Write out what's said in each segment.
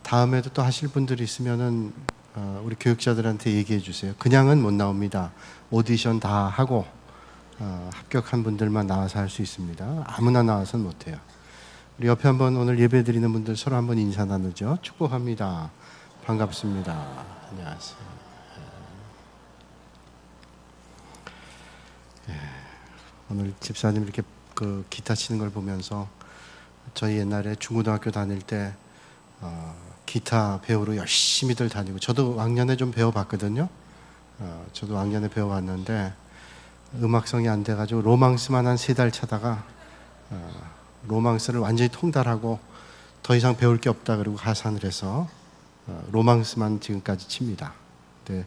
다음에도 또 하실 분들이 있으면은 우리 교육자들한테 얘기해 주세요. 그냥은 못 나옵니다. 오디션 다 하고 합격한 분들만 나와서 할 수 있습니다. 아무나 나와서는 못해요. 우리 옆에 한번 오늘 예배 드리는 분들 서로 한번 인사 나누죠. 축복합니다. 반갑습니다. 안녕하세요. 오늘 집사님 이렇게 그 기타 치는 걸 보면서 저희 옛날에 중고등학교 다닐 때 기타 배우러 열심히들 다니고, 저도 왕년에 좀 배워봤거든요. 저도 왕년에 배워봤는데 음악성이 안 돼가지고 로망스만 한 3달 차다가 로망스를 완전히 통달하고 더 이상 배울 게 없다 그러고 하산을 해서 로망스만 지금까지 칩니다. 근데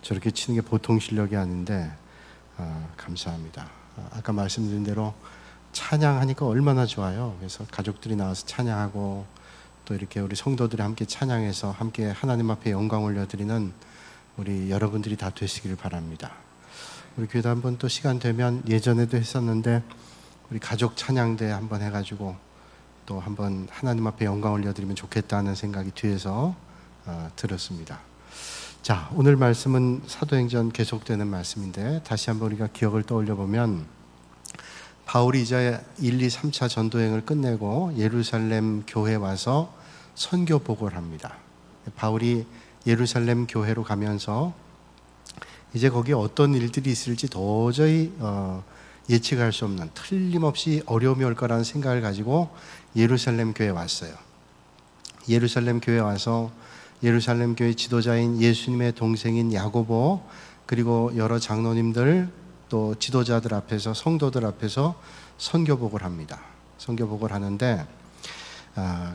저렇게 치는 게 보통 실력이 아닌데 감사합니다. 아까 말씀드린 대로 찬양하니까 얼마나 좋아요. 그래서 가족들이 나와서 찬양하고 또 이렇게 우리 성도들이 함께 찬양해서 함께 하나님 앞에 영광 올려드리는 우리 여러분들이 다 되시길 바랍니다. 우리 교회도 한번 또 시간 되면, 예전에도 했었는데 우리 가족 찬양대 한번 해가지고 또 한번 하나님 앞에 영광 올려드리면 좋겠다는 생각이 뒤에서 들었습니다. 자, 오늘 말씀은 사도행전 계속되는 말씀인데, 다시 한번 우리가 기억을 떠올려 보면, 바울이 이제 1, 2, 3차 전도행을 끝내고 예루살렘 교회에 와서 선교 보고를 합니다. 바울이 예루살렘 교회로 가면서 이제 거기에 어떤 일들이 있을지 도저히 예측할 수 없는, 틀림없이 어려움이 올 거라는 생각을 가지고 예루살렘 교회에 왔어요. 예루살렘 교회에 와서 예루살렘 교회 지도자인 예수님의 동생인 야고보, 그리고 여러 장로님들 또 지도자들 앞에서, 성도들 앞에서 선교복을 합니다. 선교복을 하는데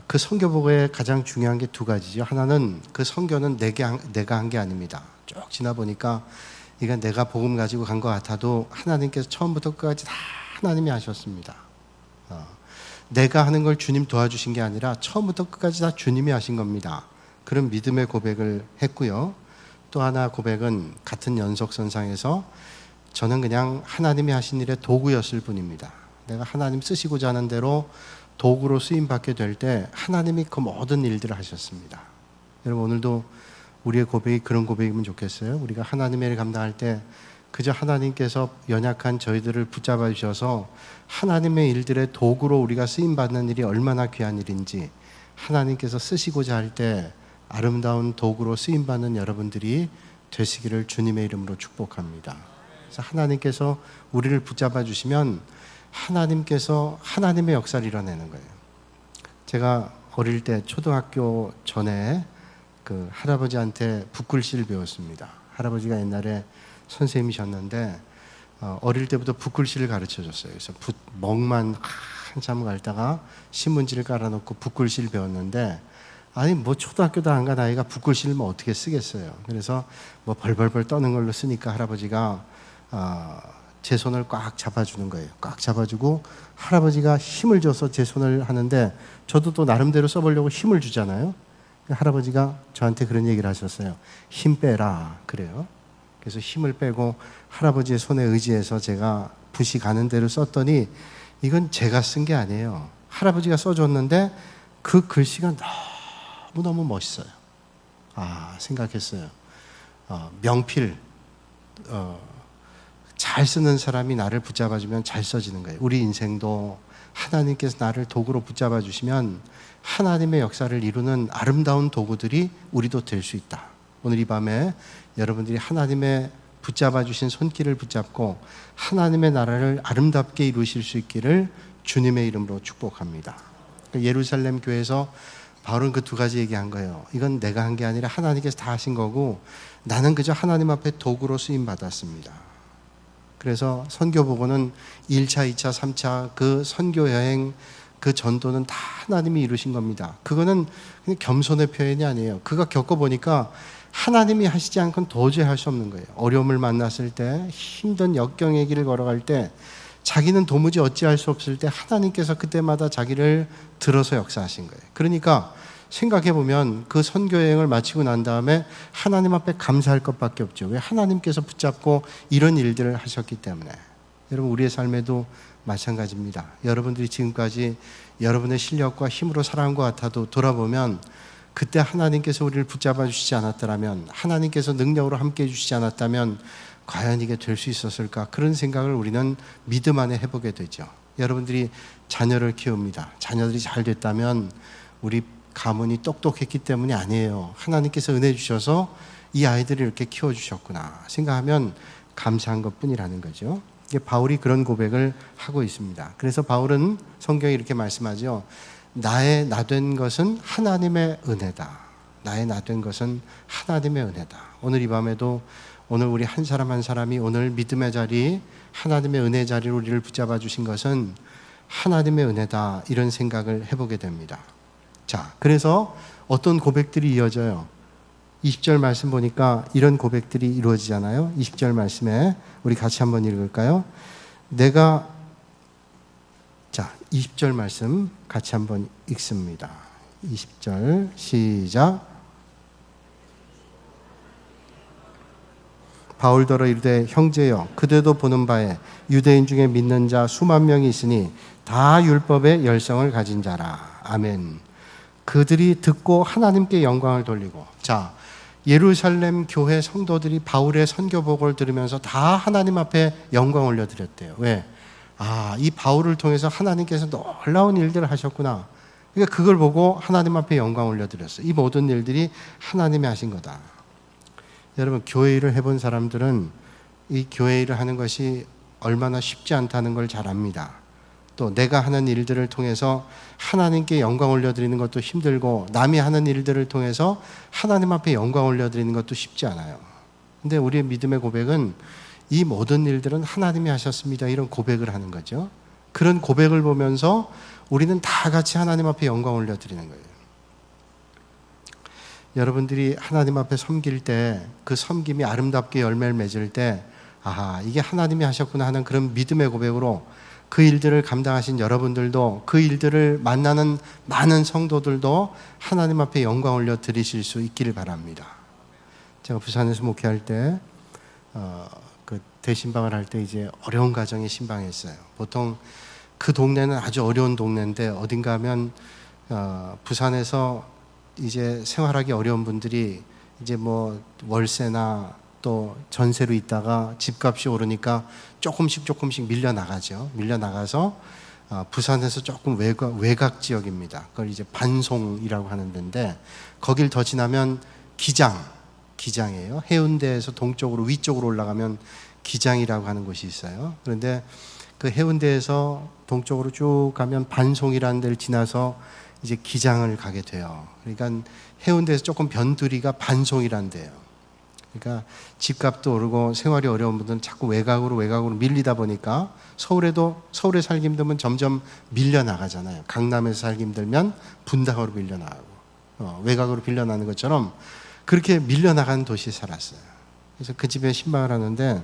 그 선교복의 가장 중요한 게 2가지죠. 하나는 그 선교는 내가 한 게 아닙니다. 쭉 지나 보니까 이건 내가 복음 가지고 간 것 같아도 하나님께서 처음부터 끝까지 다 하나님이 하셨습니다. 내가 하는 걸 주님 도와주신 게 아니라 처음부터 끝까지 다 주님이 하신 겁니다. 그런 믿음의 고백을 했고요. 또 하나 고백은 같은 연속선상에서 저는 그냥 하나님이 하신 일의 도구였을 뿐입니다. 내가 하나님 쓰시고자 하는 대로 도구로 쓰임받게 될 때 하나님이 그 모든 일들을 하셨습니다. 여러분, 오늘도 우리의 고백이 그런 고백이면 좋겠어요. 우리가 하나님의 일을 감당할 때 그저 하나님께서 연약한 저희들을 붙잡아 주셔서 하나님의 일들의 도구로 우리가 쓰임받는 일이 얼마나 귀한 일인지, 하나님께서 쓰시고자 할 때 아름다운 도구로 쓰임받는 여러분들이 되시기를 주님의 이름으로 축복합니다. 그래서 하나님께서 우리를 붙잡아 주시면 하나님께서 하나님의 역사를 이뤄내는 거예요. 제가 어릴 때 초등학교 전에 그 할아버지한테 붓글씨를 배웠습니다. 할아버지가 옛날에 선생님이셨는데 어릴 때부터 붓글씨를 가르쳐 줬어요. 그래서 멍만 한참 갈다가 신문지를 깔아놓고 붓글씨를 배웠는데, 아니 뭐 초등학교도 안 간 아이가 붓글씨를 뭐 어떻게 쓰겠어요. 그래서 뭐 벌벌벌 떠는 걸로 쓰니까 할아버지가 제 손을 꽉 잡아주는 거예요. 꽉 잡아주고 할아버지가 힘을 줘서 제 손을 하는데, 저도 또 나름대로 써보려고 힘을 주잖아요. 할아버지가 저한테 그런 얘기를 하셨어요. 힘 빼라 그래요. 그래서 힘을 빼고 할아버지의 손에 의지해서 제가 붓이 가는 대로 썼더니 이건 제가 쓴 게 아니에요. 할아버지가 써줬는데 그 글씨가 너무너무 멋있어요. 생각했어요. 명필, 잘 쓰는 사람이 나를 붙잡아주면 잘 써지는 거예요. 우리 인생도 하나님께서 나를 도구로 붙잡아 주시면 하나님의 역사를 이루는 아름다운 도구들이 우리도 될 수 있다. 오늘 이 밤에 여러분들이 하나님의 붙잡아 주신 손길을 붙잡고 하나님의 나라를 아름답게 이루실 수 있기를 주님의 이름으로 축복합니다. 예루살렘 교회에서 바울은 그 2가지 얘기한 거예요. 이건 내가 한 게 아니라 하나님께서 다 하신 거고, 나는 그저 하나님 앞에 도구로 쓰임 받았습니다. 그래서 선교보고는 1차, 2차, 3차 그 선교여행, 그 전도는 다 하나님이 이루신 겁니다. 그거는 그냥 겸손의 표현이 아니에요. 그가 겪어보니까 하나님이 하시지 않고는 도저히 할 수 없는 거예요. 어려움을 만났을 때, 힘든 역경의 길을 걸어갈 때, 자기는 도무지 어찌할 수 없을 때 하나님께서 그때마다 자기를 들어서 역사하신 거예요. 그러니까 생각해보면 그 선교여행을 마치고 난 다음에 하나님 앞에 감사할 것밖에 없죠. 왜? 하나님께서 붙잡고 이런 일들을 하셨기 때문에. 여러분, 우리의 삶에도 마찬가지입니다. 여러분들이 지금까지 여러분의 실력과 힘으로 살아온 것 같아도 돌아보면 그때 하나님께서 우리를 붙잡아 주시지 않았더라면, 하나님께서 능력으로 함께 해주시지 않았다면 과연 이게 될 수 있었을까? 그런 생각을 우리는 믿음 안에 해보게 되죠. 여러분들이 자녀를 키웁니다. 자녀들이 잘 됐다면 우리 가문이 똑똑했기 때문이 아니에요. 하나님께서 은혜 주셔서 이 아이들을 이렇게 키워주셨구나 생각하면 감사한 것뿐이라는 거죠. 이게 바울이 그런 고백을 하고 있습니다. 그래서 바울은 성경에 이렇게 말씀하죠. 나의 나된 것은 하나님의 은혜다. 나의 나된 것은 하나님의 은혜다. 오늘 이 밤에도 오늘 우리 한 사람 한 사람이 오늘 믿음의 자리, 하나님의 은혜 자리로 우리를 붙잡아 주신 것은 하나님의 은혜다, 이런 생각을 해보게 됩니다. 자, 그래서 어떤 고백들이 이어져요. 20절 말씀 보니까 이런 고백들이 이루어지잖아요. 20절 말씀에 우리 같이 한번 읽을까요? 자, 20절 말씀 같이 한번 읽습니다. 20절 시작. 바울더러 이르되 형제여, 그대도 보는 바에 유대인 중에 믿는 자 수만 명이 있으니 다 율법의 열성을 가진 자라. 아멘. 그들이 듣고 하나님께 영광을 돌리고. 자, 예루살렘 교회 성도들이 바울의 선교복을 들으면서 다 하나님 앞에 영광 올려드렸대요. 왜? 이 바울을 통해서 하나님께서 놀라운 일들을 하셨구나. 그러니까 그걸 보고 하나님 앞에 영광 올려드렸어요. 이 모든 일들이 하나님이 하신 거다. 여러분, 교회 일을 해본 사람들은 이 교회 일을 하는 것이 얼마나 쉽지 않다는 걸 잘 압니다. 또 내가 하는 일들을 통해서 하나님께 영광 올려드리는 것도 힘들고, 남이 하는 일들을 통해서 하나님 앞에 영광 올려드리는 것도 쉽지 않아요. 근데 우리의 믿음의 고백은 이 모든 일들은 하나님이 하셨습니다, 이런 고백을 하는 거죠. 그런 고백을 보면서 우리는 다 같이 하나님 앞에 영광 올려드리는 거예요. 여러분들이 하나님 앞에 섬길 때 그 섬김이 아름답게 열매를 맺을 때, 이게 하나님이 하셨구나 하는 그런 믿음의 고백으로 그 일들을 감당하신 여러분들도, 그 일들을 만나는 많은 성도들도 하나님 앞에 영광 올려 드리실 수 있기를 바랍니다. 제가 부산에서 목회할 때 그 대신방을 할 때 이제 어려운 가정에 신방했어요. 보통 그 동네는 아주 어려운 동네인데, 어딘가 하면 부산에서 이제 생활하기 어려운 분들이 이제 뭐 월세나 또 전세로 있다가 집값이 오르니까 조금씩 밀려나가죠. 밀려나가서 부산에서 조금 외곽 지역입니다. 그걸 이제 반송이라고 하는 데인데, 거길 더 지나면 기장이에요. 해운대에서 동쪽으로 위쪽으로 올라가면 기장이라고 하는 곳이 있어요. 그런데 그 해운대에서 동쪽으로 쭉 가면 반송이라는 데를 지나서 이제 기장을 가게 돼요. 그러니까 해운대에서 조금 변두리가 반송이라는 데예요. 그러니까 집값도 오르고 생활이 어려운 분들은 자꾸 외곽으로 밀리다 보니까 서울에 살기 힘들면 점점 밀려나가잖아요. 강남에서 살기 힘들면 분당으로 밀려나가고, 외곽으로 밀려나는 것처럼 그렇게 밀려나가는 도시에 살았어요. 그래서 그 집에 신방을 하는데,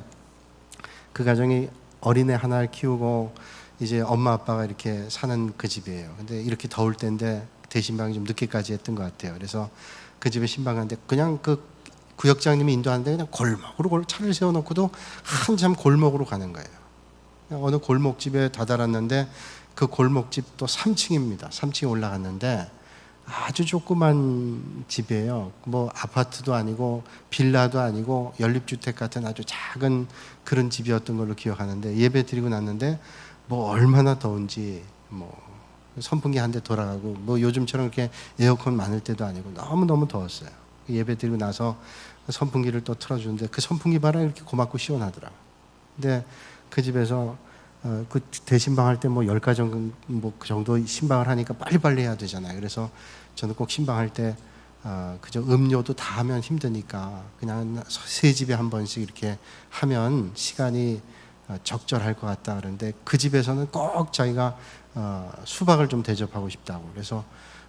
그 가정이 어린애 하나를 키우고 이제 엄마 아빠가 이렇게 사는 그 집이에요. 근데 이렇게 더울 때인데 대신방이 좀 늦게까지 했던 것 같아요. 그래서 그 집에 신방하는데 그냥 그 구역장님이 인도하는데 그냥 골목으로 차를 세워놓고도 한참 골목으로 가는 거예요. 그냥 어느 골목집에 다다랐는데 그 골목집 또 3층입니다. 3층에 올라갔는데 아주 조그만 집이에요. 뭐 아파트도 아니고 빌라도 아니고 연립주택 같은 아주 작은 그런 집이었던 걸로 기억하는데, 예배 드리고 났는데 뭐 얼마나 더운지, 뭐 선풍기 한 대 돌아가고, 뭐 요즘처럼 이렇게 에어컨 많을 때도 아니고 너무너무 더웠어요. 예배 드리고 나서 선풍기를 또 틀어주는데 그 선풍기 바람이 이렇게 고맙고 시원하더라. 근데 그 집에서 그 대신방 할 때 뭐 10가정 뭐 그 정도 신방을 하니까 빨리빨리 해야 되잖아요. 그래서 저는 꼭 신방할 때 그저 음료도 다 하면 힘드니까 그냥 세 집에 한 번씩 이렇게 하면 시간이 적절할 것 같다. 그런데 그 집에서는 꼭 자기가 수박을 좀 대접하고 싶다고. 그래서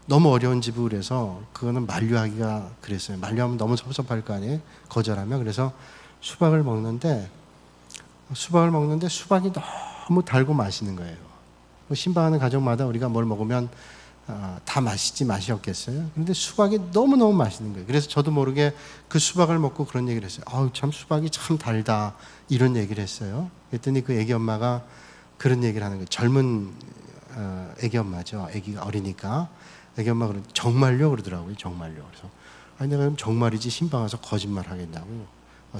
너무 어려운 집이고 그래서 그거는 만류하기가 그랬어요. 만류하면 너무 섭섭할 거 아니에요, 거절하면. 그래서 수박을 먹는데 수박이 너무 달고 맛있는 거예요. 신방하는 가정마다 우리가 뭘 먹으면 다 맛있지 맛이 없겠어요. 그런데 수박이 너무너무 맛있는 거예요. 그래서 저도 모르게 그 수박을 먹고 그런 얘기를 했어요. 참 수박이 참 달다, 이런 얘기를 했어요. 그랬더니 그 애기 엄마가 그런 얘기를 하는 거예요. 젊은 애기 엄마죠. 애기가 어리니까 애기 엄마가 정말요? 그러더라고요. 정말요. 그래서 아니 내가 그럼 정말이지 신방 와서 거짓말 하겠다고.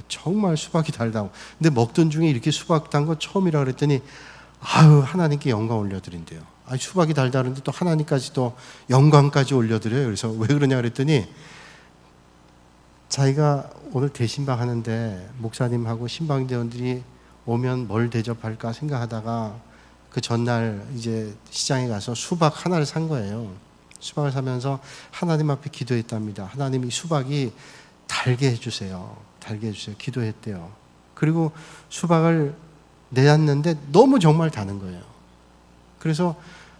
정말 수박이 달다고. 근데 먹던 중에 이렇게 수박 단 거 처음이라 그랬더니 아유 하나님께 영광 올려드린대요. 아니 수박이 달다는데 또 하나님까지 또 영광까지 올려드려요. 그래서 왜 그러냐 그랬더니 자기가 오늘 대신방 하는데 목사님하고 신방대원들이 오면 뭘 대접할까 생각하다가 그 전날 이제 시장에 가서 수박 하나를 산 거예요. 수박을 사면서 하나님 앞에 기도했답니다. 하나님이 수박이 달게 해주세요. 달게 해주세요. 기도했대요. 그리고 수박을 내놨는데 너무 정말 다는 거예요. 그래서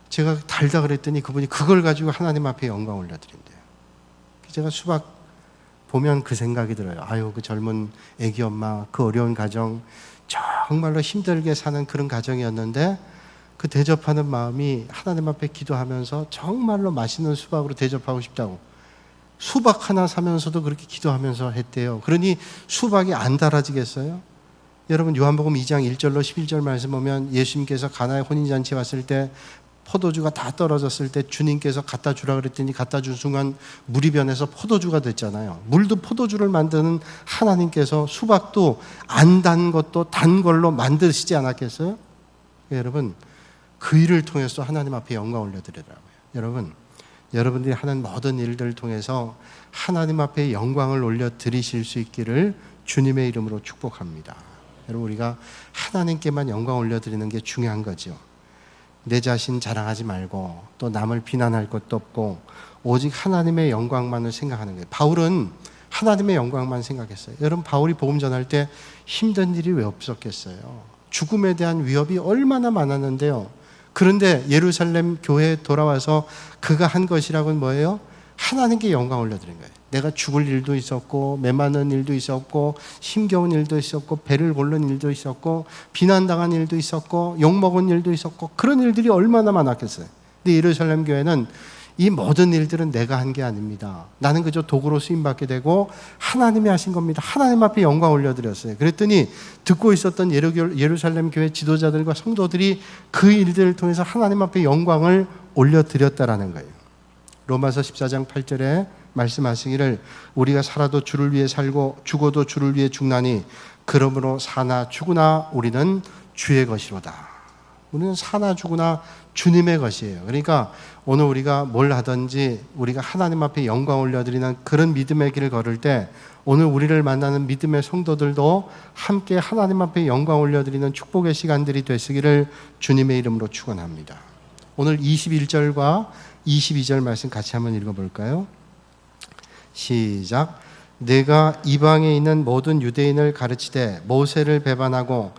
제가 달다 그랬더니 그분이 그걸 가지고 하나님 앞에 영광 올려드린대요. 제가 수박 보면 그 생각이 들어요. 아유 그 젊은 애기 엄마 그 어려운 가정 정말로 힘들게 사는 그런 가정이었는데 그 대접하는 마음이 하나님 앞에 기도하면서 정말로 맛있는 수박으로 대접하고 싶다고 수박 하나 사면서도 그렇게 기도하면서 했대요. 그러니 수박이 안 달아지겠어요? 여러분 요한복음 2장 1절로 11절 말씀 보면 예수님께서 가나의 혼인잔치에 왔을 때 포도주가 다 떨어졌을 때 주님께서 갖다 주라 그랬더니 갖다 준 순간 물이 변해서 포도주가 됐잖아요. 물도 포도주를 만드는 하나님께서 수박도 안 단 것도 단 걸로 만드시지 않았겠어요? 여러분 그 일을 통해서 하나님 앞에 영광 올려드리더라고요. 여러분 여러분들이 하는 모든 일들을 통해서 하나님 앞에 영광을 올려드리실 수 있기를 주님의 이름으로 축복합니다. 여러분 우리가 하나님께만 영광 올려드리는 게 중요한 거죠. 내 자신 자랑하지 말고 또 남을 비난할 것도 없고 오직 하나님의 영광만을 생각하는 거예요. 바울은 하나님의 영광만 생각했어요. 여러분 바울이 복음 전할 때 힘든 일이 왜 없었겠어요? 죽음에 대한 위협이 얼마나 많았는데요. 그런데 예루살렘 교회에 돌아와서 그가 한 것이라고는 뭐예요? 하나님께 영광 올려드린 거예요. 내가 죽을 일도 있었고 메마른 일도 있었고 힘겨운 일도 있었고 배를 고른 일도 있었고 비난당한 일도 있었고 욕먹은 일도 있었고 그런 일들이 얼마나 많았겠어요. 근데 예루살렘 교회는 이 모든 일들은 내가 한 게 아닙니다. 나는 그저 도구로 쓰임받게 되고 하나님이 하신 겁니다. 하나님 앞에 영광 올려드렸어요. 그랬더니 듣고 있었던 예루살렘 교회 지도자들과 성도들이 그 일들을 통해서 하나님 앞에 영광을 올려드렸다라는 거예요. 로마서 14장 8절에 말씀하시기를 우리가 살아도 주를 위해 살고 죽어도 주를 위해 죽나니 그러므로 사나 죽으나 우리는 주의 것이로다. 우리는 사나 죽으나 주님의 것이에요. 그러니까 오늘 우리가 뭘 하든지 우리가 하나님 앞에 영광 올려드리는 그런 믿음의 길을 걸을 때 오늘 우리를 만나는 믿음의 성도들도 함께 하나님 앞에 영광 올려드리는 축복의 시간들이 되시기를 주님의 이름으로 축원합니다. 오늘 21절과 22절 말씀 같이 한번 읽어볼까요? 시작. 내가 이방에 있는 모든 유대인을 가르치되 모세를 배반하고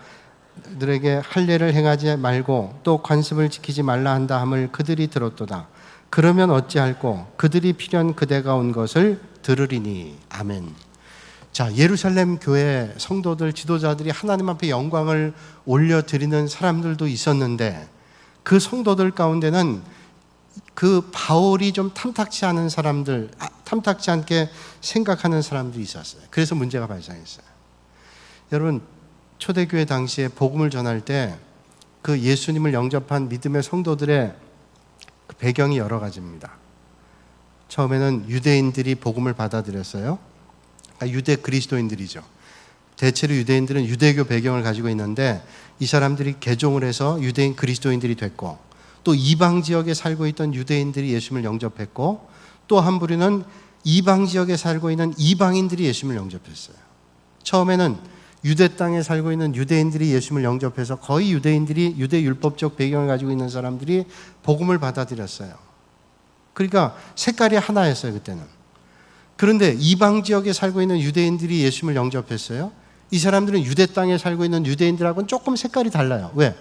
그들에게 할례를 행하지 말고 또 관습을 지키지 말라 한다 함을 그들이 들었도다. 그러면 어찌할꼬 그들이 필연 그대가 온 것을 들으리니. 아멘. 자, 예루살렘 교회 성도들 지도자들이 하나님 앞에 영광을 올려드리는 사람들도 있었는데 그 성도들 가운데는 그 바울이 좀 탐탁치 않은 사람들, 탐탁치 않게 생각하는 사람들이 있었어요. 그래서 문제가 발생했어요. 여러분 초대교회 당시에 복음을 전할 때 그 예수님을 영접한 믿음의 성도들의 그 배경이 여러 가지입니다. 처음에는 유대인들이 복음을 받아들였어요. 그러니까 유대 그리스도인들이죠. 대체로 유대인들은 유대교 배경을 가지고 있는데 이 사람들이 개종을 해서 유대인 그리스도인들이 됐고 또 이방 지역에 살고 있던 유대인들이 예수님을 영접했고 또 한 부류는 이방 지역에 살고 있는 이방인들이 예수님을 영접했어요. 처음에는 유대 땅에 살고 있는 유대인들이 예수님을 영접해서 거의 유대인들이 유대 율법적 배경을 가지고 있는 사람들이 복음을 받아들였어요. 그러니까 색깔이 하나였어요, 그때는. 그런데 이방 지역에 살고 있는 유대인들이 예수님을 영접했어요. 이 사람들은 유대 땅에 살고 있는 유대인들하고는 조금 색깔이 달라요. 왜?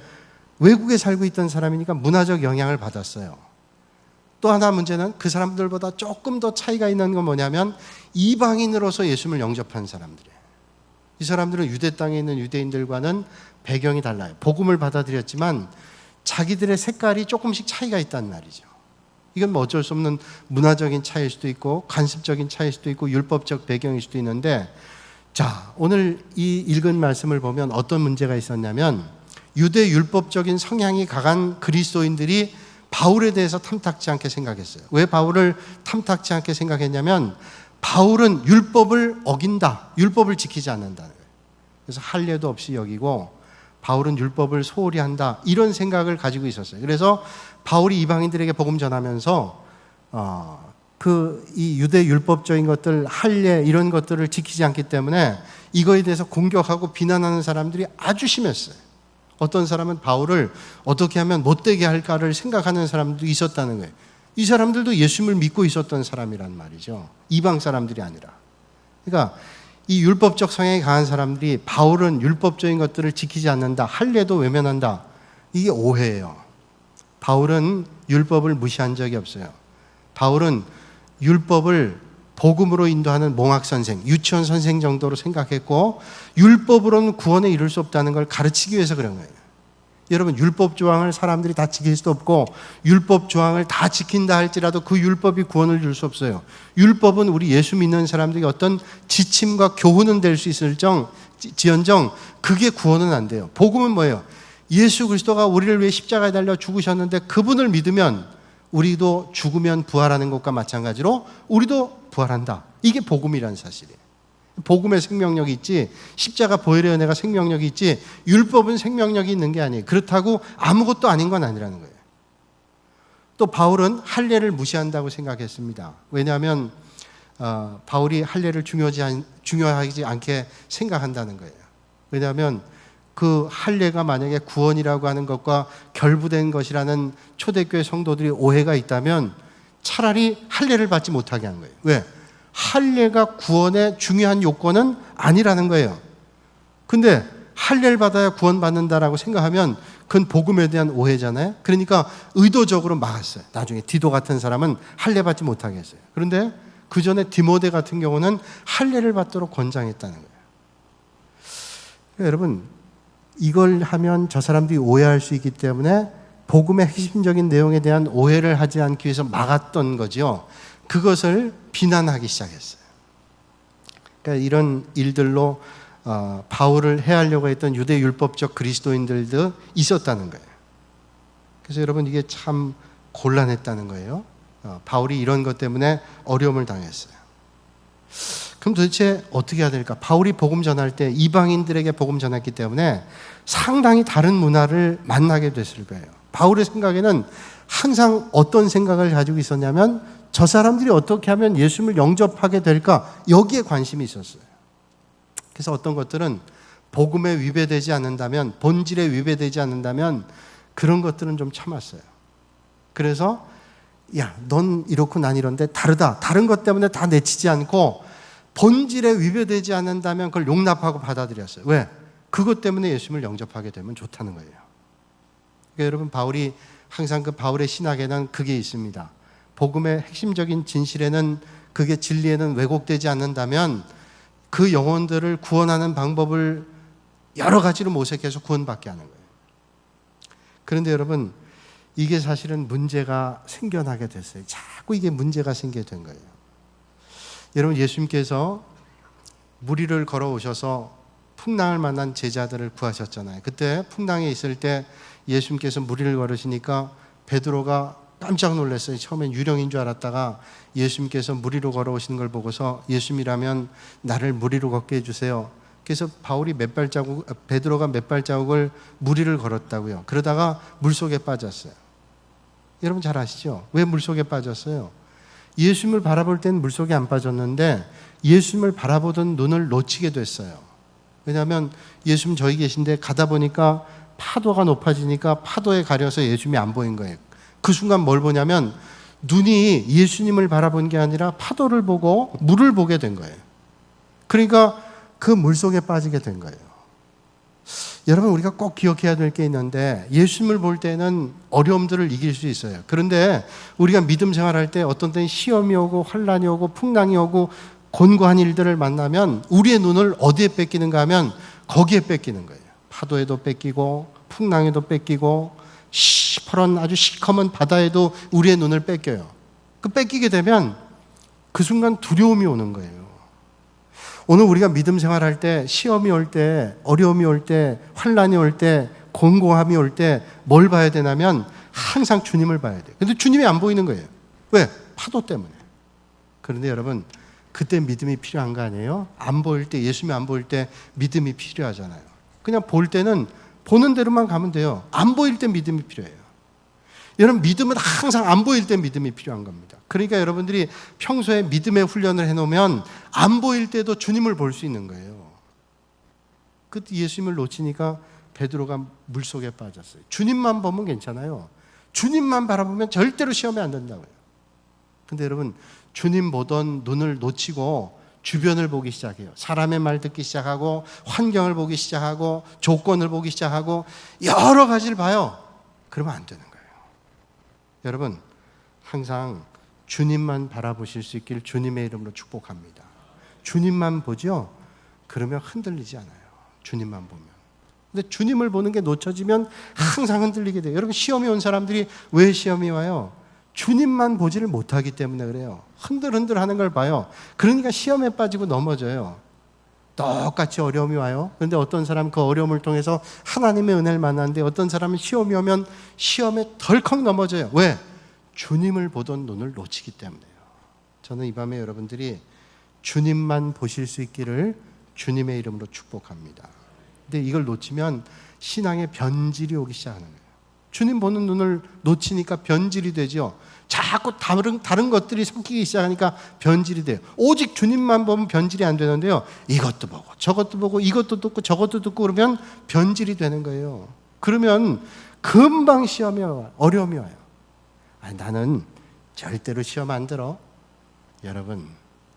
외국에 살고 있던 사람이니까 문화적 영향을 받았어요. 또 하나 문제는 그 사람들보다 조금 더 차이가 있는 건 뭐냐면 이방인으로서 예수님을 영접한 사람들이에요. 이 사람들은 유대 땅에 있는 유대인들과는 배경이 달라요. 복음을 받아들였지만 자기들의 색깔이 조금씩 차이가 있단 말이죠. 이건 뭐 어쩔 수 없는 문화적인 차이일 수도 있고 관습적인 차이일 수도 있고 율법적 배경일 수도 있는데 자, 오늘 이 읽은 말씀을 보면 어떤 문제가 있었냐면 유대 율법적인 성향이 강한 그리스도인들이 바울에 대해서 탐탁지 않게 생각했어요. 왜 바울을 탐탁지 않게 생각했냐면 바울은 율법을 어긴다, 율법을 지키지 않는다는 거예요. 그래서 할례도 없이 여기고 바울은 율법을 소홀히 한다, 이런 생각을 가지고 있었어요. 그래서 바울이 이방인들에게 복음 전하면서 이 유대 율법적인 것들, 할례 이런 것들을 지키지 않기 때문에 이거에 대해서 공격하고 비난하는 사람들이 아주 심했어요. 어떤 사람은 바울을 어떻게 하면 못되게 할까를 생각하는 사람도 있었다는 거예요. 이 사람들도 예수님을 믿고 있었던 사람이란 말이죠. 이방 사람들이 아니라. 그러니까 이 율법적 성향이 강한 사람들이 바울은 율법적인 것들을 지키지 않는다, 할례도 외면한다, 이게 오해예요. 바울은 율법을 무시한 적이 없어요. 바울은 율법을 복음으로 인도하는 몽학선생, 유치원 선생 정도로 생각했고 율법으로는 구원에 이룰 수 없다는 걸 가르치기 위해서 그런 거예요. 여러분, 율법 조항을 사람들이 다 지킬 수도 없고 율법 조항을 다 지킨다 할지라도 그 율법이 구원을 줄 수 없어요. 율법은 우리 예수 믿는 사람들이 어떤 지침과 교훈은 될 수 있을지언정 그게 구원은 안 돼요. 복음은 뭐예요? 예수 그리스도가 우리를 위해 십자가에 달려 죽으셨는데 그분을 믿으면 우리도 죽으면 부활하는 것과 마찬가지로 우리도 부활한다. 이게 복음이라는 사실이에요. 복음에 생명력이 있지, 십자가 보혈의 은혜가 생명력이 있지, 율법은 생명력이 있는 게 아니에요. 그렇다고 아무것도 아닌 건 아니라는 거예요. 또 바울은 할례를 무시한다고 생각했습니다. 왜냐하면 바울이 할례를 중요하지 않게 생각한다는 거예요. 왜냐하면 그 할례가 만약에 구원이라고 하는 것과 결부된 것이라는 초대교회 성도들이 오해가 있다면 차라리 할례를 받지 못하게 한 거예요. 왜? 할례가 구원의 중요한 요건은 아니라는 거예요. 근데 할례를 받아야 구원받는다라고 생각하면 그건 복음에 대한 오해잖아요. 그러니까 의도적으로 막았어요. 나중에 디도 같은 사람은 할례 받지 못하게 했어요. 그런데 그 전에 디모데 같은 경우는 할례를 받도록 권장했다는 거예요. 그러니까 여러분, 이걸 하면 저 사람들이 오해할 수 있기 때문에 복음의 핵심적인 내용에 대한 오해를 하지 않기 위해서 막았던 거죠. 그것을 비난하기 시작했어요. 그러니까 이런 일들로 바울을 해하려고 했던 유대 율법적 그리스도인들도 있었다는 거예요. 그래서 여러분, 이게 참 곤란했다는 거예요. 바울이 이런 것 때문에 어려움을 당했어요. 그럼 도대체 어떻게 해야 될까? 바울이 복음 전할 때 이방인들에게 복음 전했기 때문에 상당히 다른 문화를 만나게 됐을 거예요. 바울의 생각에는 항상 어떤 생각을 가지고 있었냐면 저 사람들이 어떻게 하면 예수님을 영접하게 될까? 여기에 관심이 있었어요. 그래서 어떤 것들은 복음에 위배되지 않는다면, 본질에 위배되지 않는다면 그런 것들은 좀 참았어요. 그래서 야, 넌 이렇고 난 이런데 다르다. 다른 것 때문에 다 내치지 않고 본질에 위배되지 않는다면 그걸 용납하고 받아들였어요. 왜? 그것 때문에 예수님을 영접하게 되면 좋다는 거예요. 그러니까 여러분, 바울이 항상 그 바울의 신학에는 그게 있습니다. 복음의 핵심적인 진실에는, 그게 진리에는 왜곡되지 않는다면 그 영혼들을 구원하는 방법을 여러 가지로 모색해서 구원받게 하는 거예요. 그런데 여러분, 이게 사실은 문제가 생겨나게 됐어요. 자꾸 이게 문제가 생기게 된 거예요. 여러분, 예수님께서 무리를 걸어오셔서 풍랑을 만난 제자들을 구하셨잖아요. 그때 풍랑에 있을 때 예수님께서 무리를 걸으시니까 베드로가 깜짝 놀랐어요. 처음엔 유령인 줄 알았다가 예수님께서 무리로 걸어오시는 걸 보고서 예수님이라면 나를 무리로 걷게 해주세요. 그래서 베드로가 몇 발자국을 무리를 걸었다고요. 그러다가 물속에 빠졌어요. 여러분 잘 아시죠? 왜 물속에 빠졌어요? 예수님을 바라볼 때는 물속에 안 빠졌는데 예수님을 바라보던 눈을 놓치게 됐어요. 왜냐하면 예수님 저기 계신데 가다 보니까 파도가 높아지니까 파도에 가려서 예수님이 안 보인 거예요. 그 순간 뭘 보냐면 눈이 예수님을 바라본 게 아니라 파도를 보고 물을 보게 된 거예요. 그러니까 그 물속에 빠지게 된 거예요. 여러분, 우리가 꼭 기억해야 될 게 있는데 예수님을 볼 때는 어려움들을 이길 수 있어요. 그런데 우리가 믿음 생활할 때 어떤 때는 시험이 오고 환란이 오고 풍랑이 오고 곤고한 일들을 만나면 우리의 눈을 어디에 뺏기는가 하면 거기에 뺏기는 거예요. 파도에도 뺏기고 풍랑에도 뺏기고 시퍼런 아주 시커먼 바다에도 우리의 눈을 뺏겨요. 그 뺏기게 되면 그 순간 두려움이 오는 거예요. 오늘 우리가 믿음 생활할 때 시험이 올 때, 어려움이 올 때, 환란이 올 때, 곤고함이 올 때 뭘 봐야 되냐면 항상 주님을 봐야 돼요. 근데 주님이 안 보이는 거예요. 왜? 파도 때문에. 그런데 여러분, 그때 믿음이 필요한 거 아니에요? 안 보일 때, 예수님이 안 보일 때 믿음이 필요하잖아요. 그냥 볼 때는 보는 대로만 가면 돼요. 안 보일 때 믿음이 필요해요. 여러분, 믿음은 항상 안 보일 때 믿음이 필요한 겁니다. 그러니까 여러분들이 평소에 믿음의 훈련을 해놓으면 안 보일 때도 주님을 볼 수 있는 거예요. 그때 예수님을 놓치니까 베드로가 물속에 빠졌어요. 주님만 보면 괜찮아요. 주님만 바라보면 절대로 시험에 안 된다고요. 근데 여러분, 주님 보던 눈을 놓치고 주변을 보기 시작해요. 사람의 말 듣기 시작하고 환경을 보기 시작하고 조건을 보기 시작하고 여러 가지를 봐요. 그러면 안 되는 거예요. 여러분, 항상 주님만 바라보실 수 있길 주님의 이름으로 축복합니다. 주님만 보죠? 그러면 흔들리지 않아요. 주님만 보면. 근데 주님을 보는 게 놓쳐지면 항상 흔들리게 돼요. 여러분, 시험이 온 사람들이 왜 시험이 와요? 주님만 보지를 못하기 때문에 그래요. 흔들흔들 하는 걸 봐요. 그러니까 시험에 빠지고 넘어져요. 똑같이 어려움이 와요. 그런데 어떤 사람은 그 어려움을 통해서 하나님의 은혜를 만나는데 어떤 사람은 시험이 오면 시험에 덜컥 넘어져요. 왜? 주님을 보던 눈을 놓치기 때문에요. 저는 이 밤에 여러분들이 주님만 보실 수 있기를 주님의 이름으로 축복합니다. 근데 이걸 놓치면 신앙의 변질이 오기 시작하는 거예요. 주님 보는 눈을 놓치니까 변질이 되죠. 자꾸 다른 것들이 섞이기 시작하니까 변질이 돼요. 오직 주님만 보면 변질이 안 되는데요. 이것도 보고 저것도 보고 이것도 듣고 저것도 듣고 그러면 변질이 되는 거예요. 그러면 금방 시험이 와요. 어려움이 와요. 아니, 나는 절대로 시험 안 들어. 여러분,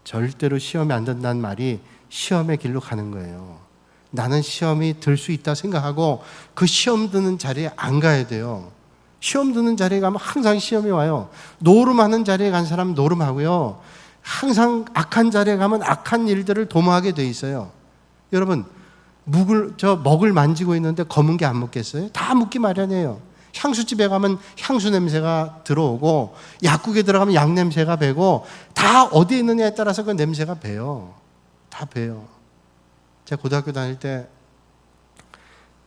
절대로 시험이 안 된다는 말이 시험의 길로 가는 거예요. 나는 시험이 들 수 있다 생각하고 그 시험 드는 자리에 안 가야 돼요. 시험 드는 자리에 가면 항상 시험이 와요. 노름하는 자리에 간 사람은 노름하고요. 항상 악한 자리에 가면 악한 일들을 도모하게 돼 있어요. 여러분, 먹을 만지고 있는데 검은 게 안 묻겠어요? 다 묻기 마련이에요. 향수집에 가면 향수 냄새가 들어오고 약국에 들어가면 약 냄새가 배고 다 어디에 있느냐에 따라서 그 냄새가 배요. 다 배요. 제가 고등학교 다닐 때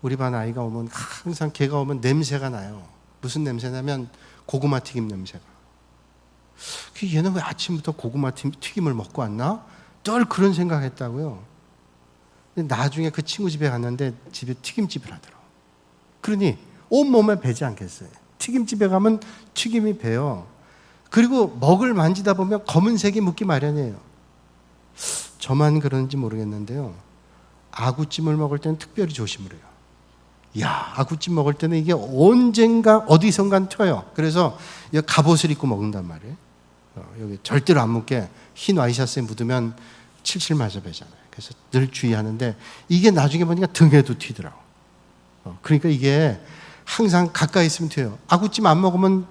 우리 반 아이가 오면 항상 걔가 오면 냄새가 나요. 무슨 냄새냐면 고구마 튀김 냄새가. 얘는 왜 아침부터 고구마 튀김을 먹고 왔나? 늘 그런 생각했다고요. 근데 나중에 그 친구 집에 갔는데 집에 튀김집을 하더라고. 그러니 온몸에 배지 않겠어요. 튀김집에 가면 튀김이 배요. 그리고 먹을 만지다 보면 검은색이 묻기 마련이에요. 저만 그런지 모르겠는데요. 아구찜을 먹을 때는 특별히 조심을 해요. 아구찜 먹을 때는 이게 언젠가 어디선간 튀어요. 그래서 갑옷을 입고 먹는단 말이에요. 여기 절대로 안 묻게 흰 와이셔츠에 묻으면 칠칠 맞아 배잖아요. 그래서 늘 주의하는데 이게 나중에 보니까 등에도 튀더라고. 그러니까 이게 항상 가까이 있으면 튀어요. 아구찜 안 먹으면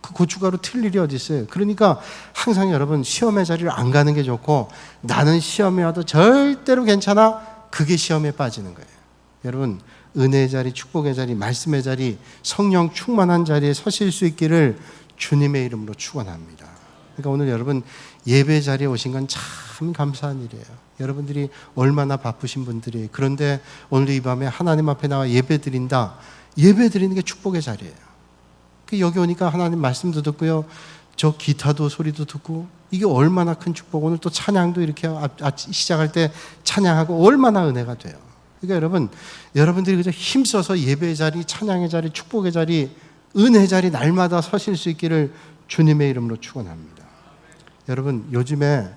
그 고춧가루 튈 일이 어디 있어요. 그러니까 항상 여러분 시험의 자리를 안 가는 게 좋고 나는 시험에 와도 절대로 괜찮아. 그게 시험에 빠지는 거예요. 여러분, 은혜의 자리, 축복의 자리, 말씀의 자리, 성령 충만한 자리에 서실 수 있기를 주님의 이름으로 축원합니다. 그러니까 오늘 여러분 예배 자리에 오신 건 참 감사한 일이에요. 여러분들이 얼마나 바쁘신 분들이 그런데 오늘 이 밤에 하나님 앞에 나와 예배 드린다. 예배 드리는 게 축복의 자리예요. 여기 오니까 하나님 말씀도 듣고요. 저 기타도 소리도 듣고 이게 얼마나 큰 축복. 오늘 또 찬양도 이렇게 시작할 때 찬양하고 얼마나 은혜가 돼요. 그러니까 여러분, 여러분들이 그저 힘써서 예배의 자리, 찬양의 자리, 축복의 자리, 은혜의 자리 날마다 서실 수 있기를 주님의 이름으로 축원합니다. 여러분, 요즘에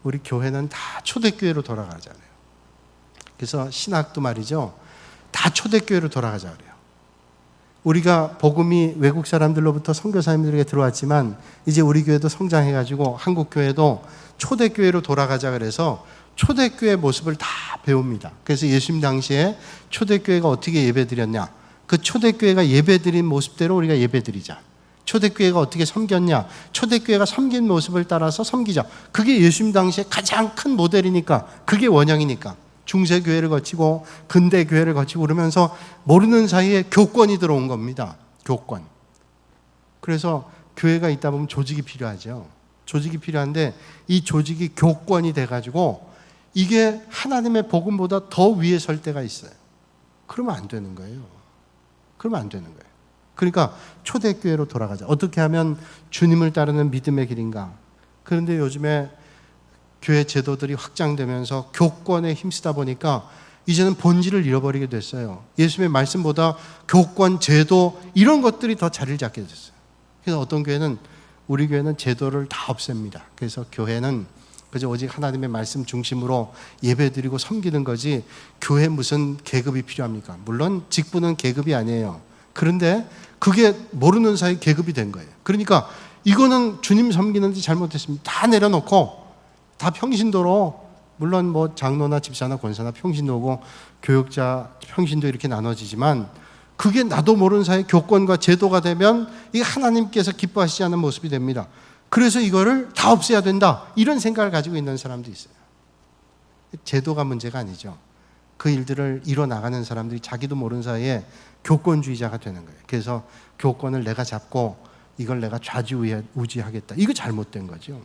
우리 교회는 다 초대교회로 돌아가잖아요. 그래서 신학도 말이죠. 다 초대교회로 돌아가자 그래요. 우리가 복음이 외국 사람들로부터 선교사님들에게 들어왔지만 이제 우리 교회도 성장해가지고 한국 교회도 초대교회로 돌아가자 그래서 초대교회 모습을 다 배웁니다. 그래서 예수님 당시에 초대교회가 어떻게 예배드렸냐, 그 초대교회가 예배드린 모습대로 우리가 예배드리자. 초대교회가 어떻게 섬겼냐, 초대교회가 섬긴 모습을 따라서 섬기자. 그게 예수님 당시에 가장 큰 모델이니까, 그게 원형이니까. 중세교회를 거치고 근대교회를 거치고 그러면서 모르는 사이에 교권이 들어온 겁니다. 교권. 그래서 교회가 있다 보면 조직이 필요하죠. 조직이 필요한데 이 조직이 교권이 돼가지고 이게 하나님의 복음보다 더 위에 설 때가 있어요. 그러면 안 되는 거예요. 그러면 안 되는 거예요. 그러니까 초대교회로 돌아가자. 어떻게 하면 주님을 따르는 믿음의 길인가? 그런데 요즘에 교회 제도들이 확장되면서 교권에 힘쓰다 보니까 이제는 본질을 잃어버리게 됐어요. 예수님의 말씀보다 교권, 제도 이런 것들이 더 자리를 잡게 됐어요. 그래서 어떤 교회는, 우리 교회는 제도를 다 없앱니다. 그래서 교회는 그저 오직 하나님의 말씀 중심으로 예배드리고 섬기는 거지 교회 무슨 계급이 필요합니까? 물론 직분은 계급이 아니에요. 그런데 그게 모르는 사이 계급이 된 거예요. 그러니까 이거는 주님 섬기는데 잘못했습니다. 다 내려놓고 다 평신도로, 물론 뭐 장로나 집사나 권사나 평신도고 교육자 평신도 이렇게 나눠지지만 그게 나도 모르는 사이 교권과 제도가 되면 이게 하나님께서 기뻐하시지 않는 모습이 됩니다. 그래서 이거를 다 없애야 된다, 이런 생각을 가지고 있는 사람도 있어요. 제도가 문제가 아니죠. 그 일들을 이뤄나가는 사람들이 자기도 모르는 사이에 교권주의자가 되는 거예요. 그래서 교권을 내가 잡고 이걸 내가 좌지우지하겠다. 이거 잘못된 거죠.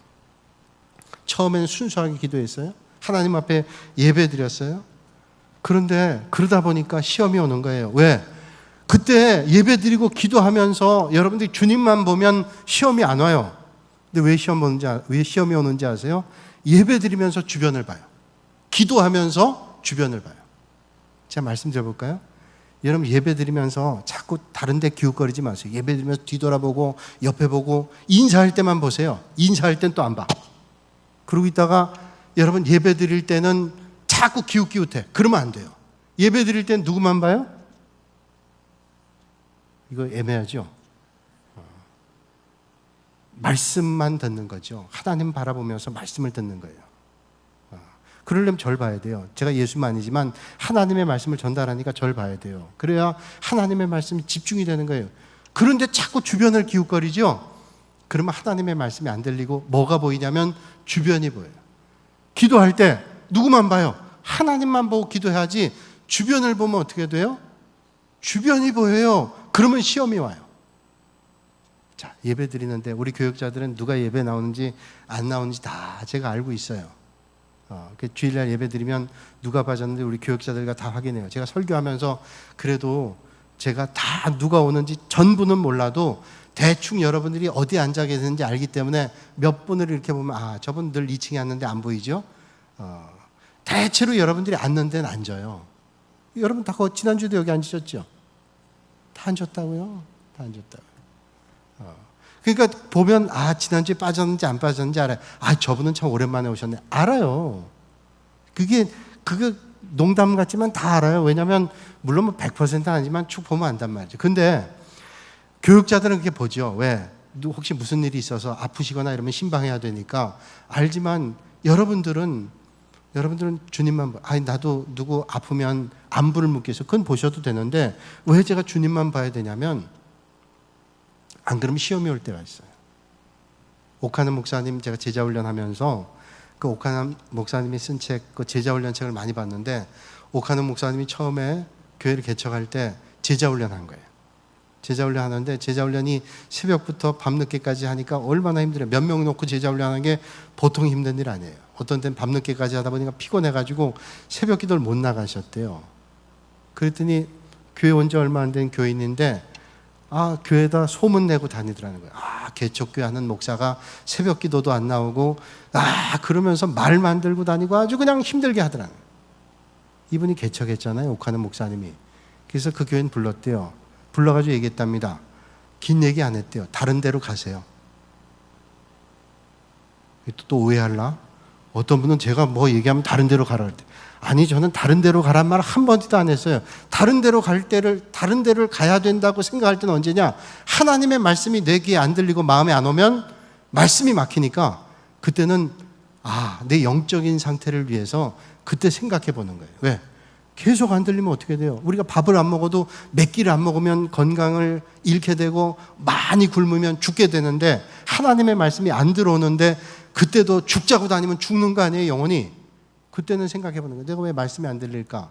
처음에는 순수하게 기도했어요. 하나님 앞에 예배 드렸어요. 그런데 그러다 보니까 시험이 오는 거예요. 왜? 그때 예배 드리고 기도하면서 여러분들이 주님만 보면 시험이 안 와요. 근데 왜 시험이 오는지 아세요? 예배 드리면서 주변을 봐요. 기도하면서 주변을 봐요. 제가 말씀드려볼까요? 여러분 예배 드리면서 자꾸 다른 데 기웃거리지 마세요. 예배 드리면서 뒤돌아보고 옆에 보고 인사할 때만 보세요. 인사할 땐 또 안 봐. 그러고 있다가 여러분 예배 드릴 때는 자꾸 기웃기웃해. 그러면 안 돼요. 예배 드릴 땐 누구만 봐요? 이거 애매하죠? 말씀만 듣는 거죠. 하나님 바라보면서 말씀을 듣는 거예요. 그러려면 절 봐야 돼요. 제가 예수는 아니지만 하나님의 말씀을 전달하니까 절 봐야 돼요. 그래야 하나님의 말씀이 집중이 되는 거예요. 그런데 자꾸 주변을 기웃거리죠? 그러면 하나님의 말씀이 안 들리고 뭐가 보이냐면 주변이 보여요. 기도할 때 누구만 봐요? 하나님만 보고 기도해야지 주변을 보면 어떻게 돼요? 주변이 보여요. 그러면 시험이 와요. 자, 예배 드리는데 우리 교육자들은 누가 예배 나오는지 안 나오는지 다 제가 알고 있어요. 주일날 예배 드리면 누가 빠졌는지 우리 교육자들과 다 확인해요. 제가 설교하면서 그래도 제가 다 누가 오는지 전부는 몰라도 대충 여러분들이 어디 앉아 계시는지 알기 때문에 몇 분을 이렇게 보면 아, 저분 늘 2층에 앉는데 안 보이죠? 대체로 여러분들이 앉는 데는 앉아요. 여러분 다 지난주에도 여기 앉으셨죠? 다 앉았다고요? 다 앉았다고요. 그러니까 보면 아, 지난주에 빠졌는지 안 빠졌는지 알아요. 아, 저분은 참 오랜만에 오셨네. 알아요. 그게 농담 같지만 다 알아요. 왜냐하면 물론 뭐 100%는 아니지만 쭉 보면 안단 말이죠. 근데 교육자들은 그렇게 보죠. 왜? 혹시 무슨 일이 있어서 아프시거나 이러면 신방해야 되니까 알지만 여러분들은 주님만 아니 나도 누구 아프면 안부를 묻겠어. 그건 보셔도 되는데 왜 제가 주님만 봐야 되냐면 안 그러면 시험이 올 때가 있어요. 오카는 목사님 제가 제자훈련하면서 그 오카는 목사님이 쓴 책, 그 제자훈련 책을 많이 봤는데 오카는 목사님이 처음에 교회를 개척할 때 제자훈련한 거예요. 제자훈련 하는데 제자훈련이 새벽부터 밤늦게까지 하니까 얼마나 힘들어요. 몇 명 놓고 제자훈련하는 게 보통 힘든 일 아니에요. 어떤 때는 밤늦게까지 하다 보니까 피곤해가지고 새벽 기도를 못 나가셨대요. 그랬더니 교회 온 지 얼마 안 된 교인인데 아, 교회에다 소문 내고 다니더라는 거예요. 아, 개척교회 하는 목사가 새벽 기도도 안 나오고 아, 그러면서 말 만들고 다니고 아주 그냥 힘들게 하더라는 거예요. 이분이 개척했잖아요. 옥하는 목사님이. 그래서 그 교회는 불렀대요. 불러가지고 얘기했답니다. 긴 얘기 안 했대요. 다른 데로 가세요. 또 오해할라? 어떤 분은 제가 뭐 얘기하면 다른 데로 가라 그랬대. 아니, 저는 다른 데로 가란 말 한 번도 안 했어요. 다른 데로 다른 데를 가야 된다고 생각할 때는 언제냐? 하나님의 말씀이 내 귀에 안 들리고 마음에 안 오면 말씀이 막히니까 그때는 아, 내 영적인 상태를 위해서 그때 생각해 보는 거예요. 왜? 계속 안 들리면 어떻게 돼요? 우리가 밥을 안 먹어도 몇 끼를 안 먹으면 건강을 잃게 되고 많이 굶으면 죽게 되는데 하나님의 말씀이 안 들어오는데 그때도 죽자고 다니면 죽는 거 아니에요, 영혼이? 그때는 생각해 보는 거예요. 내가 왜 말씀이 안 들릴까?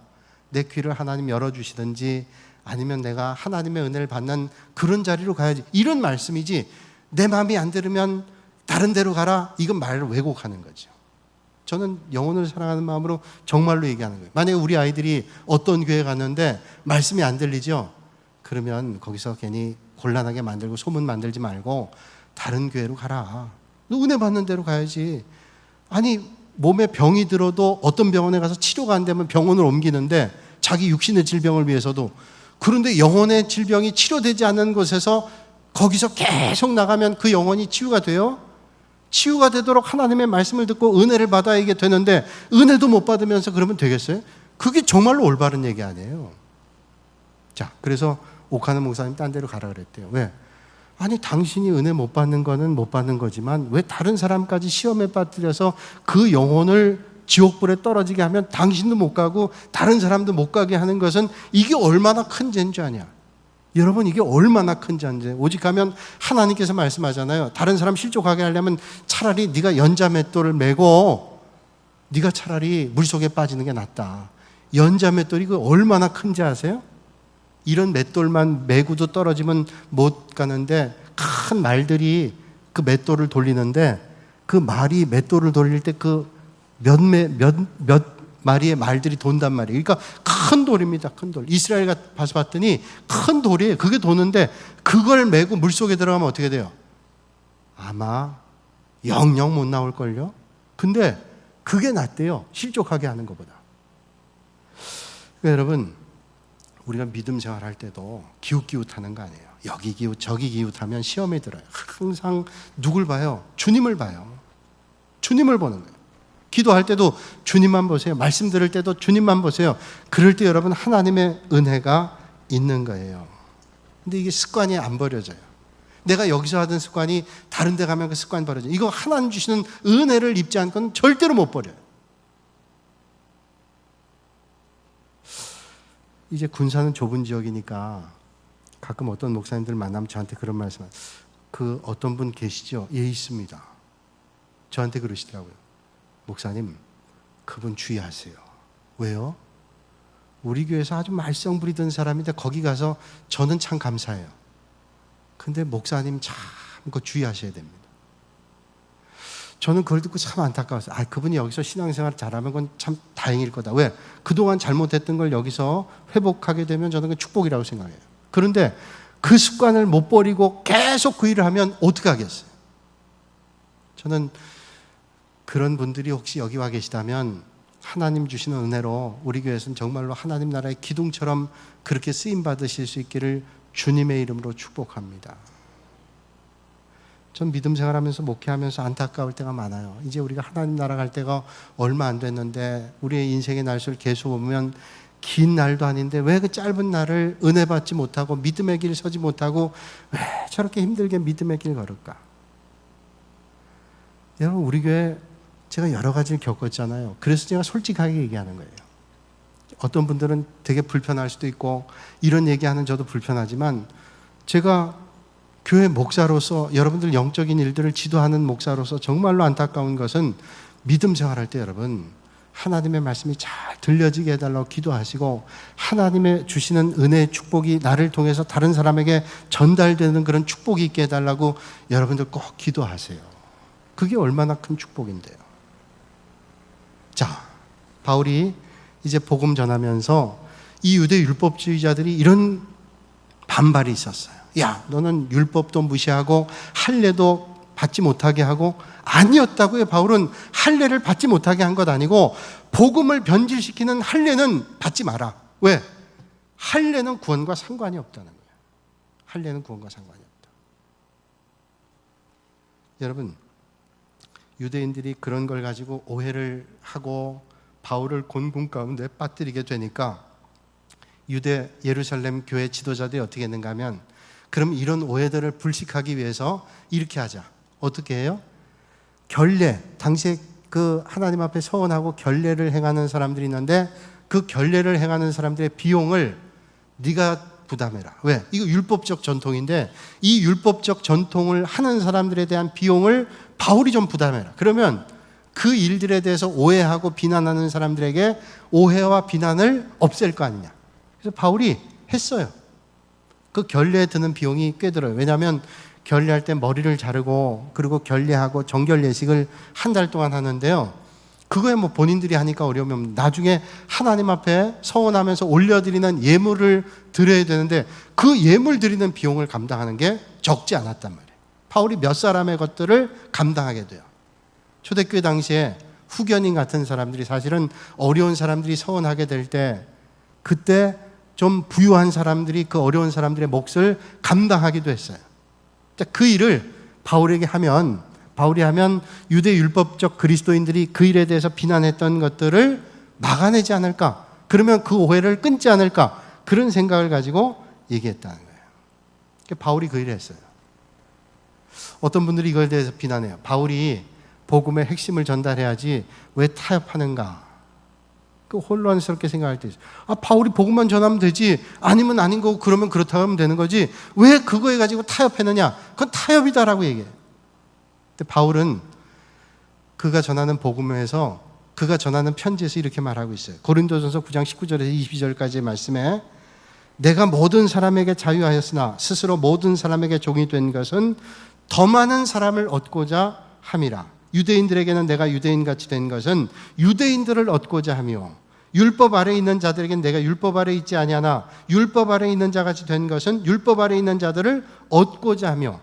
내 귀를 하나님 열어주시든지 아니면 내가 하나님의 은혜를 받는 그런 자리로 가야지. 이런 말씀이지 내 마음이 안 들으면 다른 데로 가라. 이건 말을 왜곡하는 거죠. 저는 영혼을 사랑하는 마음으로 정말로 얘기하는 거예요. 만약에 우리 아이들이 어떤 교회 갔는데 말씀이 안 들리죠? 그러면 거기서 괜히 곤란하게 만들고 소문 만들지 말고 다른 교회로 가라. 너 은혜 받는 데로 가야지. 아니 몸에 병이 들어도 어떤 병원에 가서 치료가 안 되면 병원을 옮기는데 자기 육신의 질병을 위해서도. 그런데 영혼의 질병이 치료되지 않는 곳에서 거기서 계속 나가면 그 영혼이 치유가 돼요? 치유가 되도록 하나님의 말씀을 듣고 은혜를 받아야 이게 되는데 은혜도 못 받으면서 그러면 되겠어요? 그게 정말로 올바른 얘기 아니에요. 자, 그래서 오카노 목사님 딴 데로 가라 그랬대요. 왜? 아니 당신이 은혜 못 받는 거는 못 받는 거지만 왜 다른 사람까지 시험에 빠뜨려서 그 영혼을 지옥불에 떨어지게 하면 당신도 못 가고 다른 사람도 못 가게 하는 것은 이게 얼마나 큰 죄인 줄 아냐. 여러분 이게 얼마나 큰 죄인지. 오직하면 하나님께서 말씀하잖아요. 다른 사람 실족하게 하려면 차라리 네가 연자맷돌을 메고 네가 차라리 물속에 빠지는 게 낫다. 연자맷돌이 그 얼마나 큰지 아세요? 이런 맷돌만 메고도 떨어지면 못 가는데 큰 말들이 그 맷돌을 돌리는데 그 말이 맷돌을 돌릴 때 그 몇 마리의 말들이 돈단 말이에요. 그러니까 큰 돌입니다. 큰 돌. 이스라엘 가서 봤더니 큰 돌이에요. 그게 도는데 그걸 메고 물속에 들어가면 어떻게 돼요? 아마 영영 못 나올걸요? 근데 그게 낫대요. 실족하게 하는 것보다. 그러니까 여러분 우리가 믿음 생활할 때도 기웃기웃하는 거 아니에요. 여기 기웃 저기 기웃하면 시험에 들어요. 항상 누굴 봐요? 주님을 봐요. 주님을 보는 거예요. 기도할 때도 주님만 보세요. 말씀 들을 때도 주님만 보세요. 그럴 때 여러분 하나님의 은혜가 있는 거예요. 근데 이게 습관이 안 버려져요. 내가 여기서 하던 습관이 다른 데 가면 그 습관이 버려져요. 이거 하나님 주시는 은혜를 입지 않고는 절대로 못 버려요. 이제 군사는 좁은 지역이니까 가끔 어떤 목사님들 만나면 저한테 그런 말씀을 그 어떤 분 계시죠? 예, 있습니다. 저한테 그러시더라고요. 목사님, 그분 주의하세요. 왜요? 우리 교회에서 아주 말썽 부리던 사람인데 거기 가서 저는 참 감사해요. 근데 목사님 참 그거 주의하셔야 됩니다. 저는 그걸 듣고 참 안타까웠어요. 그분이 여기서 신앙생활 잘하면 그건 참 다행일 거다. 왜? 그동안 잘못했던 걸 여기서 회복하게 되면 저는 그 축복이라고 생각해요. 그런데 그 습관을 못 버리고 계속 그 일을 하면 어떻게 하겠어요? 저는 그런 분들이 혹시 여기 와 계시다면 하나님 주시는 은혜로 우리 교회에서는 정말로 하나님 나라의 기둥처럼 그렇게 쓰임 받으실 수 있기를 주님의 이름으로 축복합니다. 전 믿음 생활하면서 목회하면서 안타까울 때가 많아요. 이제 우리가 하나님 나라 갈 때가 얼마 안 됐는데 우리의 인생의 날수를 계속 보면 긴 날도 아닌데 왜 그 짧은 날을 은혜 받지 못하고 믿음의 길 서지 못하고 왜 저렇게 힘들게 믿음의 길 걸을까? 여러분 우리 교회 제가 여러 가지를 겪었잖아요. 그래서 제가 솔직하게 얘기하는 거예요. 어떤 분들은 되게 불편할 수도 있고 이런 얘기하는 저도 불편하지만 제가 교회 목사로서 여러분들 영적인 일들을 지도하는 목사로서 정말로 안타까운 것은 믿음 생활할 때 여러분 하나님의 말씀이 잘 들려지게 해달라고 기도하시고 하나님의 주시는 은혜의 축복이 나를 통해서 다른 사람에게 전달되는 그런 축복이 있게 해달라고 여러분들 꼭 기도하세요. 그게 얼마나 큰 축복인데요. 자, 바울이 이제 복음 전하면서 이 유대 율법주의자들이 이런 반발이 있었어요. 야, 너는 율법도 무시하고 할례도 받지 못하게 하고 아니었다고요. 바울은 할례를 받지 못하게 한 것 아니고 복음을 변질시키는 할례는 받지 마라. 왜? 할례는 구원과 상관이 없다는 거예요. 할례는 구원과 상관이 없다. 여러분 유대인들이 그런 걸 가지고 오해를 하고 바울을 곤궁 가운데 빠뜨리게 되니까 유대 예루살렘 교회 지도자들이 어떻게 했는가 하면 그럼 이런 오해들을 불식하기 위해서 이렇게 하자. 어떻게 해요? 결례, 당시에 그 하나님 앞에 서원하고 결례를 행하는 사람들이 있는데 그 결례를 행하는 사람들의 비용을 네가 부담해라. 왜? 이거 율법적 전통인데 이 율법적 전통을 하는 사람들에 대한 비용을 바울이 좀 부담해라. 그러면 그 일들에 대해서 오해하고 비난하는 사람들에게 오해와 비난을 없앨 거 아니냐. 그래서 바울이 했어요. 그 결례에 드는 비용이 꽤 들어요. 왜냐하면 결례할 때 머리를 자르고 그리고 결례하고 정결 예식을 한 달 동안 하는데요. 그거에 뭐 본인들이 하니까 어려우면 나중에 하나님 앞에 서원하면서 올려드리는 예물을 드려야 되는데 그 예물 드리는 비용을 감당하는 게 적지 않았단 말이에요. 바울이 몇 사람의 것들을 감당하게 돼요. 초대교회 당시에 후견인 같은 사람들이 사실은 어려운 사람들이 서원하게 될 때 그때 좀 부유한 사람들이 그 어려운 사람들의 몫을 감당하기도 했어요. 그 일을 바울이 하면 유대 율법적 그리스도인들이 그 일에 대해서 비난했던 것들을 막아내지 않을까? 그러면 그 오해를 끊지 않을까? 그런 생각을 가지고 얘기했다는 거예요. 바울이 그 일을 했어요. 어떤 분들이 이걸 대해서 비난해요. 바울이 복음의 핵심을 전달해야지 왜 타협하는가? 그 혼란스럽게 생각할 때 있어요. 바울이 복음만 전하면 되지. 아니면 아닌 거고 그러면 그렇다고 하면 되는 거지. 왜 그거에 가지고 타협했느냐? 그건 타협이다라고 얘기해요. 근데 바울은 그가 전하는 복음에서 그가 전하는 편지에서 이렇게 말하고 있어요. 고린도전서 9장 19절에서 22절까지의 말씀에 내가 모든 사람에게 자유하였으나 스스로 모든 사람에게 종이 된 것은 더 많은 사람을 얻고자 함이라. 유대인들에게는 내가 유대인같이 된 것은 유대인들을 얻고자 하며 율법 아래에 있는 자들에게는 내가 율법 아래에 있지 아니하나 율법 아래에 있는 자같이 된 것은 율법 아래에 있는 자들을 얻고자 하며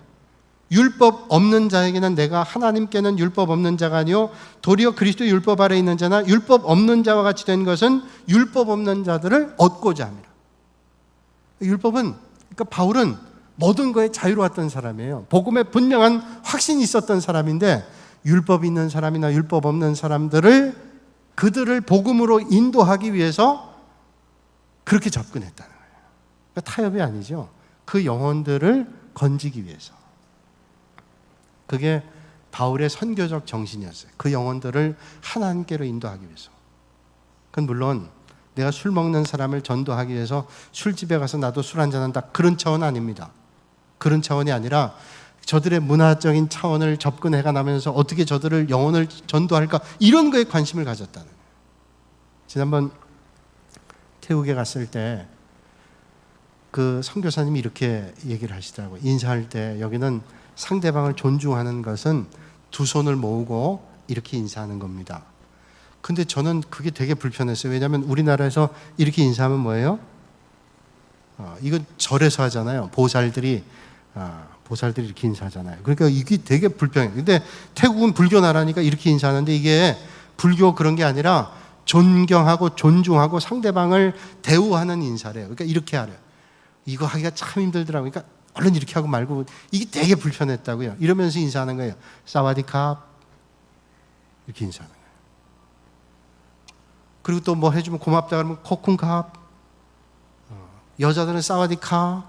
율법 없는 자에게는 내가 하나님께는 율법 없는 자가 아니요 도리어 그리스도 율법 아래에 있는 자나 율법 없는 자와 같이 된 것은 율법 없는 자들을 얻고자 합니다. 그러니까 바울은 모든 거에 자유로웠던 사람이에요. 복음에 분명한 확신이 있었던 사람인데 율법 있는 사람이나 율법 없는 사람들을 그들을 복음으로 인도하기 위해서 그렇게 접근했다는 거예요. 그러니까 타협이 아니죠. 그 영혼들을 건지기 위해서. 그게 바울의 선교적 정신이었어요. 그 영혼들을 하나님께로 인도하기 위해서. 그건 물론 내가 술 먹는 사람을 전도하기 위해서 술집에 가서 나도 술 한잔한다 그런 차원 아닙니다. 그런 차원이 아니라 저들의 문화적인 차원을 접근해가 나면서 어떻게 저들을 영혼을 전도할까 이런 거에 관심을 가졌다는 거예요. 지난번 태국에 갔을 때 그 선교사님이 이렇게 얘기를 하시더라고요. 인사할 때 여기는 상대방을 존중하는 것은 두 손을 모으고 이렇게 인사하는 겁니다. 근데 저는 그게 되게 불편했어요. 왜냐하면 우리나라에서 이렇게 인사하면 뭐예요? 이건 절에서 하잖아요. 보살들이 이렇게 인사하잖아요. 그러니까 이게 되게 불편해요. 근데 태국은 불교 나라니까 이렇게 인사하는데 이게 불교 그런 게 아니라 존경하고 존중하고 상대방을 대우하는 인사래요. 그러니까 이렇게 하래요. 이거 하기가 참 힘들더라고요. 그러니까 얼른 이렇게 하고 말고 이게 되게 불편했다고요. 이러면서 인사하는 거예요. 사와디캅 이렇게 인사하는 거예요. 그리고 또 뭐 해주면 고맙다 그러면 코쿤캅. 여자들은 사와디캅,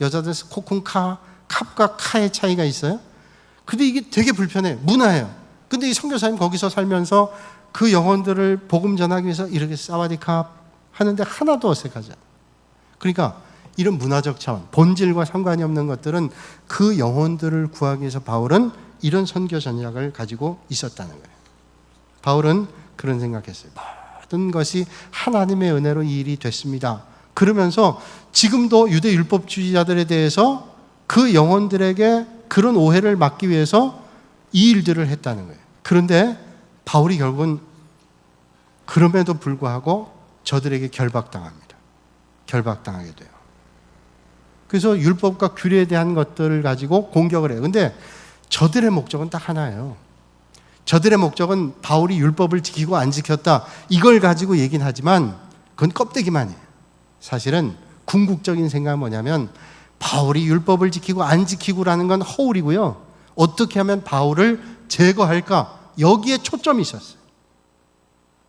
여자들은 코쿤캅. 캅과 카의 차이가 있어요. 근데 이게 되게 불편해요. 문화예요. 근데 이 선교사님 거기서 살면서 그 영혼들을 복음 전하기 위해서 이렇게 사와디캅 하는데 하나도 어색하지 않아요. 그러니까 이런 문화적 차원, 본질과 상관이 없는 것들은 그 영혼들을 구하기 위해서 바울은 이런 선교 전략을 가지고 있었다는 거예요. 바울은 그런 생각했어요. 모든 것이 하나님의 은혜로 이 일이 됐습니다. 그러면서 지금도 유대 율법주의자들에 대해서 그 영혼들에게 그런 오해를 막기 위해서 이 일들을 했다는 거예요. 그런데 바울이 결국은 그럼에도 불구하고 저들에게 결박당합니다. 결박당하게 돼요. 그래서 율법과 규례에 대한 것들을 가지고 공격을 해요. 근데 저들의 목적은 딱 하나예요. 저들의 목적은 바울이 율법을 지키고 안 지켰다 이걸 가지고 얘기는 하지만 그건 껍데기만이에요. 사실은 궁극적인 생각은 뭐냐면 바울이 율법을 지키고 안 지키고라는 건 허울이고요. 어떻게 하면 바울을 제거할까? 여기에 초점이 있었어요.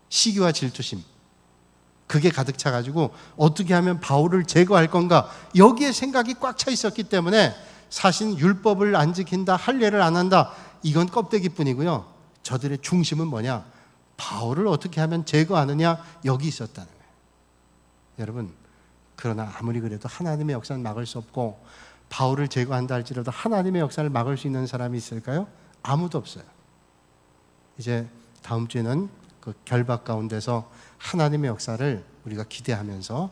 시기와 질투심. 그게 가득 차가지고 어떻게 하면 바울을 제거할 건가? 여기에 생각이 꽉 차 있었기 때문에 사실 율법을 안 지킨다, 할례를 안 한다 이건 껍데기뿐이고요. 저들의 중심은 뭐냐? 바울을 어떻게 하면 제거하느냐 여기 있었다는 거예요. 여러분 그러나 아무리 그래도 하나님의 역사는 막을 수 없고 바울을 제거한다 할지라도 하나님의 역사를 막을 수 있는 사람이 있을까요? 아무도 없어요. 이제 다음 주에는 그 결박 가운데서 하나님의 역사를 우리가 기대하면서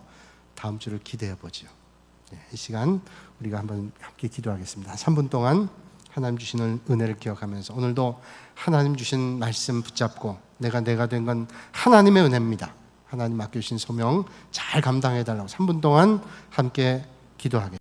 다음 주를 기대해 보죠. 이 시간 우리가 한번 함께 기도하겠습니다. 3분 동안 하나님 주시는 은혜를 기억하면서 오늘도 하나님 주신 말씀 붙잡고 내가 된 건 하나님의 은혜입니다. 하나님 맡겨주신 소명 잘 감당해달라고 3분 동안 함께 기도하겠습니다.